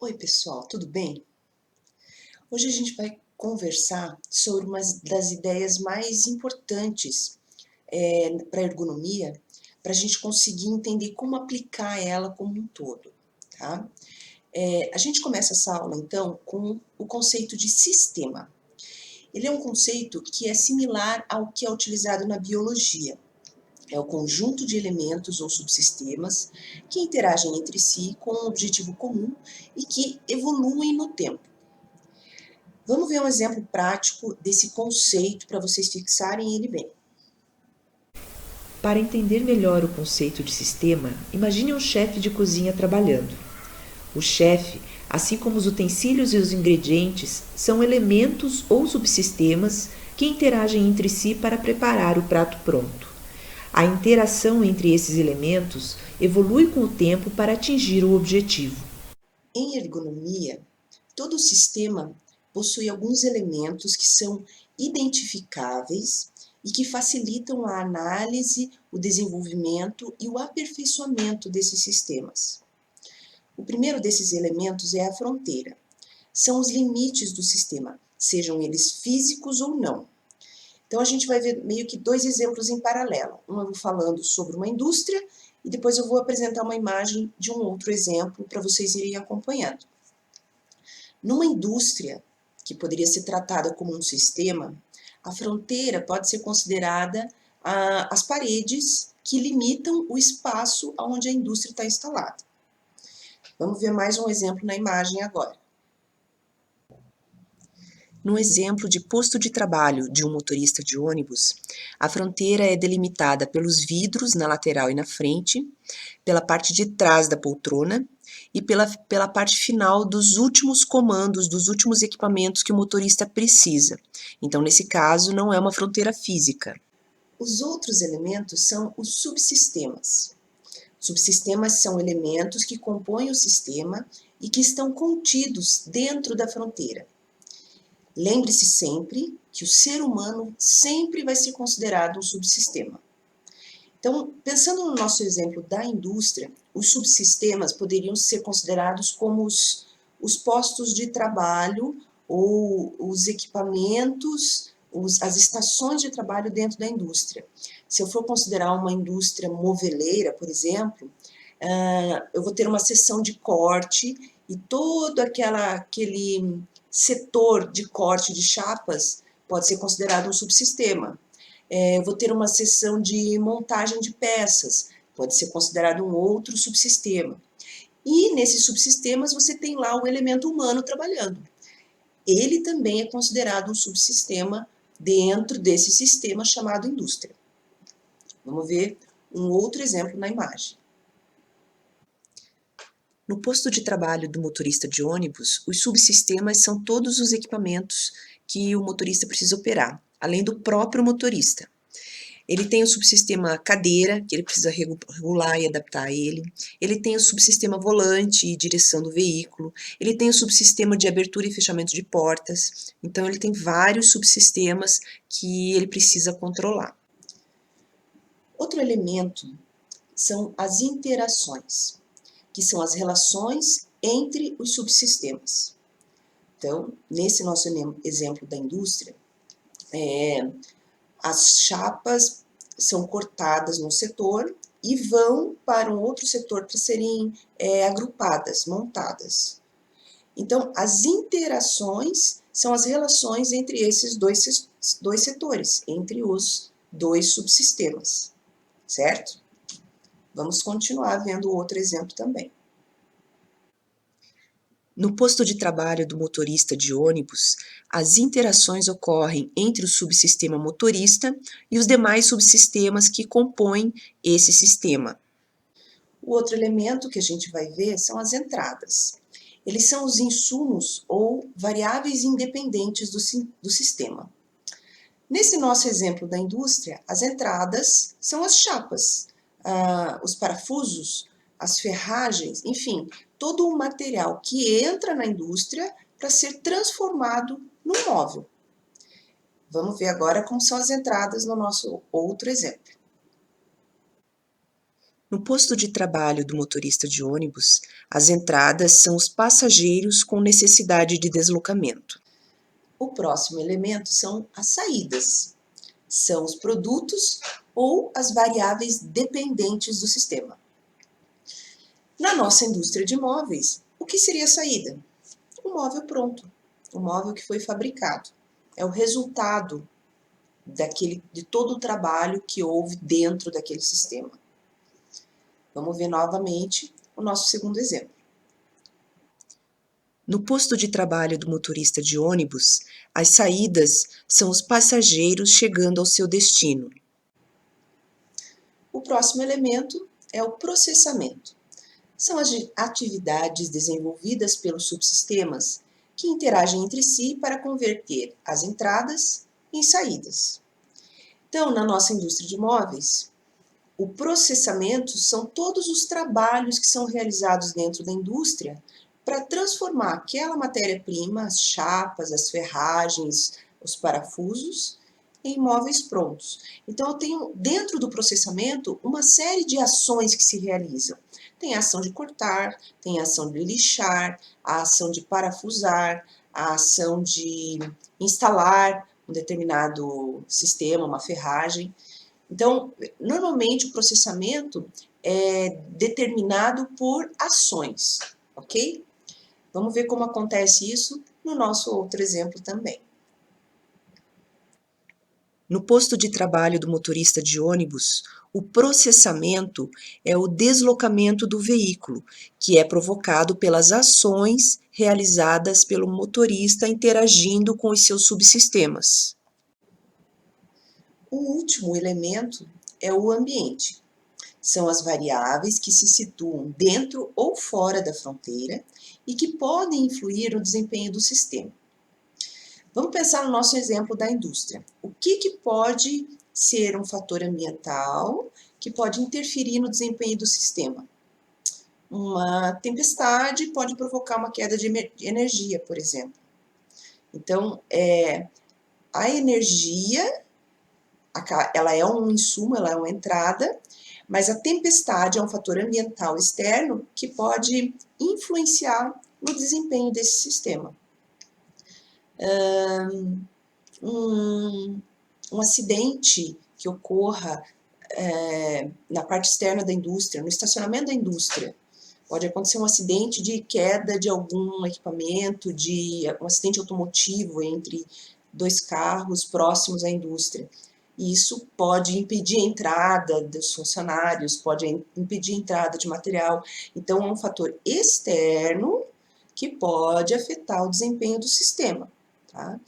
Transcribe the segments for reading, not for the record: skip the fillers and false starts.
Oi, pessoal, tudo bem? Hoje a gente vai conversar sobre uma das ideias mais importantes para a ergonomia, para a gente conseguir entender como aplicar ela como um todo, tá? A gente começa essa aula, então, com o conceito de sistema. Ele é um conceito que é similar ao que é utilizado na biologia. É o conjunto de elementos ou subsistemas que interagem entre si com um objetivo comum e que evoluem no tempo. Vamos ver um exemplo prático desse conceito para vocês fixarem ele bem. Para entender melhor o conceito de sistema, imagine um chefe de cozinha trabalhando. O chefe, assim como os utensílios e os ingredientes, são elementos ou subsistemas que interagem entre si para preparar o prato pronto. A interação entre esses elementos evolui com o tempo para atingir o objetivo. Em ergonomia, todo sistema possui alguns elementos que são identificáveis e que facilitam a análise, o desenvolvimento e o aperfeiçoamento desses sistemas. O primeiro desses elementos é a fronteira. São os limites do sistema, sejam eles físicos ou não. Então, a gente vai ver meio que dois exemplos em paralelo. Um eu vou falando sobre uma indústria e depois eu vou apresentar uma imagem de um outro exemplo para vocês irem acompanhando. Numa indústria, que poderia ser tratada como um sistema, a fronteira pode ser considerada as paredes que limitam o espaço onde a indústria está instalada. Vamos ver mais um exemplo na imagem agora. No exemplo de posto de trabalho de um motorista de ônibus, a fronteira é delimitada pelos vidros na lateral e na frente, pela parte de trás da poltrona e pela parte final dos últimos comandos, dos últimos equipamentos que o motorista precisa. Então, nesse caso, não é uma fronteira física. Os outros elementos são os subsistemas. Subsistemas são elementos que compõem o sistema e que estão contidos dentro da fronteira. Lembre-se sempre que o ser humano sempre vai ser considerado um subsistema. Então, pensando no nosso exemplo da indústria, os subsistemas poderiam ser considerados como os postos de trabalho ou os equipamentos, as estações de trabalho dentro da indústria. Se eu for considerar uma indústria moveleira, por exemplo, eu vou ter uma seção de corte e todo aquele setor de corte de chapas pode ser considerado um subsistema. Eu vou ter uma seção de montagem de peças, pode ser considerado um outro subsistema. E nesses subsistemas você tem lá o elemento humano trabalhando. Ele também é considerado um subsistema dentro desse sistema chamado indústria. Vamos ver um outro exemplo na imagem. No posto de trabalho do motorista de ônibus, os subsistemas são todos os equipamentos que o motorista precisa operar, além do próprio motorista. Ele tem o subsistema cadeira, que ele precisa regular e adaptar a ele. Ele tem o subsistema volante e direção do veículo. Ele tem o subsistema de abertura e fechamento de portas. Então, ele tem vários subsistemas que ele precisa controlar. Outro elemento são as interações, que são as relações entre os subsistemas. Então, nesse nosso exemplo da indústria, as chapas são cortadas num setor e vão para um outro setor para serem agrupadas, montadas. Então, as interações são as relações entre esses dois setores, entre os dois subsistemas, certo? Vamos continuar vendo outro exemplo também. No posto de trabalho do motorista de ônibus, as interações ocorrem entre o subsistema motorista e os demais subsistemas que compõem esse sistema. O outro elemento que a gente vai ver são as entradas. Eles são os insumos ou variáveis independentes do sistema. Nesse nosso exemplo da indústria, as entradas são as chapas, os parafusos, as ferragens, enfim, todo o material que entra na indústria para ser transformado num móvel. Vamos ver agora como são as entradas no nosso outro exemplo. No posto de trabalho do motorista de ônibus, as entradas são os passageiros com necessidade de deslocamento. O próximo elemento são as saídas. São os produtos ou as variáveis dependentes do sistema. Na nossa indústria de móveis, o que seria a saída? O móvel pronto, o móvel que foi fabricado. É o resultado de todo o trabalho que houve dentro daquele sistema. Vamos ver novamente o nosso segundo exemplo. No posto de trabalho do motorista de ônibus, as saídas são os passageiros chegando ao seu destino. O próximo elemento é o processamento. São as atividades desenvolvidas pelos subsistemas que interagem entre si para converter as entradas em saídas. Então, na nossa indústria de móveis, o processamento são todos os trabalhos que são realizados dentro da indústria para transformar aquela matéria-prima, as chapas, as ferragens, os parafusos, em móveis prontos. Então, eu tenho dentro do processamento uma série de ações que se realizam. Tem a ação de cortar, tem a ação de lixar, a ação de parafusar, a ação de instalar um determinado sistema, uma ferragem. Então, normalmente o processamento é determinado por ações, ok? Vamos ver como acontece isso no nosso outro exemplo também. No posto de trabalho do motorista de ônibus, o processamento é o deslocamento do veículo, que é provocado pelas ações realizadas pelo motorista interagindo com os seus subsistemas. O último elemento é o ambiente. São as variáveis que se situam dentro ou fora da fronteira e que podem influir no desempenho do sistema. Vamos pensar no nosso exemplo da indústria. O que pode ser um fator ambiental que pode interferir no desempenho do sistema? Uma tempestade pode provocar uma queda de energia, por exemplo. Então, a energia, ela é um insumo, ela é uma entrada, mas a tempestade é um fator ambiental externo que pode influenciar no desempenho desse sistema. Um acidente que ocorra na parte externa da indústria, no estacionamento da indústria, pode acontecer um acidente de queda de algum equipamento, um acidente automotivo entre dois carros próximos à indústria. Isso pode impedir a entrada dos funcionários, pode impedir a entrada de material. Então, é um fator externo que pode afetar o desempenho do sistema. Tá?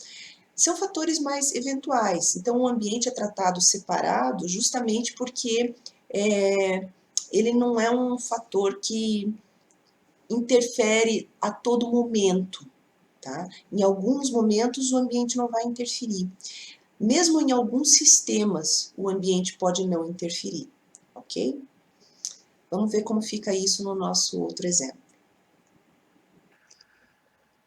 São fatores mais eventuais. Então, o ambiente é tratado separado justamente porque ele não é um fator que interfere a todo momento. Tá? Em alguns momentos, o ambiente não vai interferir. Mesmo em alguns sistemas, o ambiente pode não interferir, ok? Vamos ver como fica isso no nosso outro exemplo.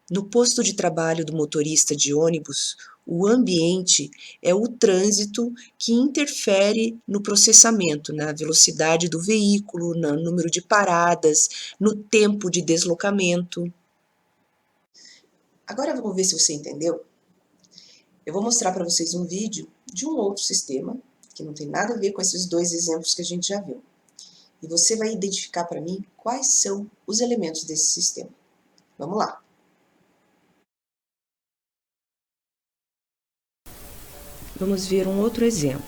No posto de trabalho do motorista de ônibus, o ambiente é o trânsito que interfere no processamento, na velocidade do veículo, no número de paradas, no tempo de deslocamento. Agora vamos ver se você entendeu. Eu vou mostrar para vocês um vídeo de um outro sistema, que não tem nada a ver com esses dois exemplos que a gente já viu. E você vai identificar para mim quais são os elementos desse sistema. Vamos lá! Vamos ver um outro exemplo.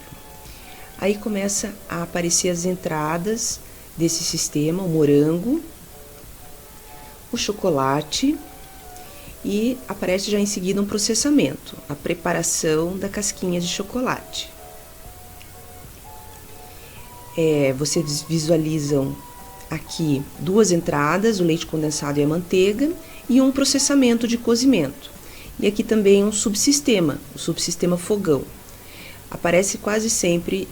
Aí começa a aparecer as entradas desse sistema, o morango, o chocolate, e aparece já em seguida um processamento, a preparação da casquinha de chocolate. Vocês visualizam aqui duas entradas, o leite condensado e a manteiga, e um processamento de cozimento. E aqui também um subsistema, o subsistema fogão. Aparece quase sempre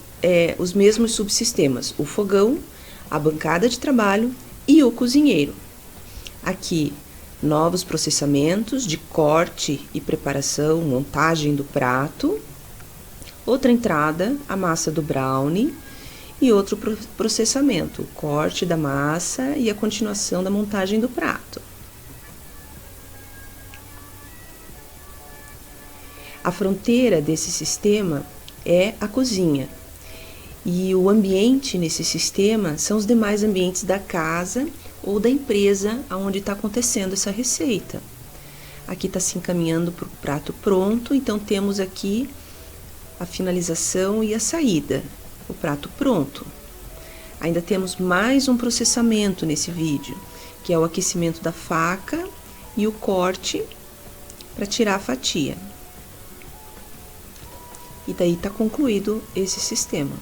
os mesmos subsistemas, o fogão, a bancada de trabalho e o cozinheiro. Aqui, novos processamentos de corte e preparação, montagem do prato. Outra entrada, a massa do brownie. e outro processamento, o corte da massa e a continuação da montagem do prato. A fronteira desse sistema é a cozinha, e o ambiente nesse sistema são os demais ambientes da casa ou da empresa onde está acontecendo essa receita. Aqui está se encaminhando para o prato pronto, então temos aqui a finalização e a saída, o prato pronto. Ainda temos mais um processamento nesse vídeo, que é o aquecimento da faca e o corte para tirar a fatia. E daí está concluído esse sistema.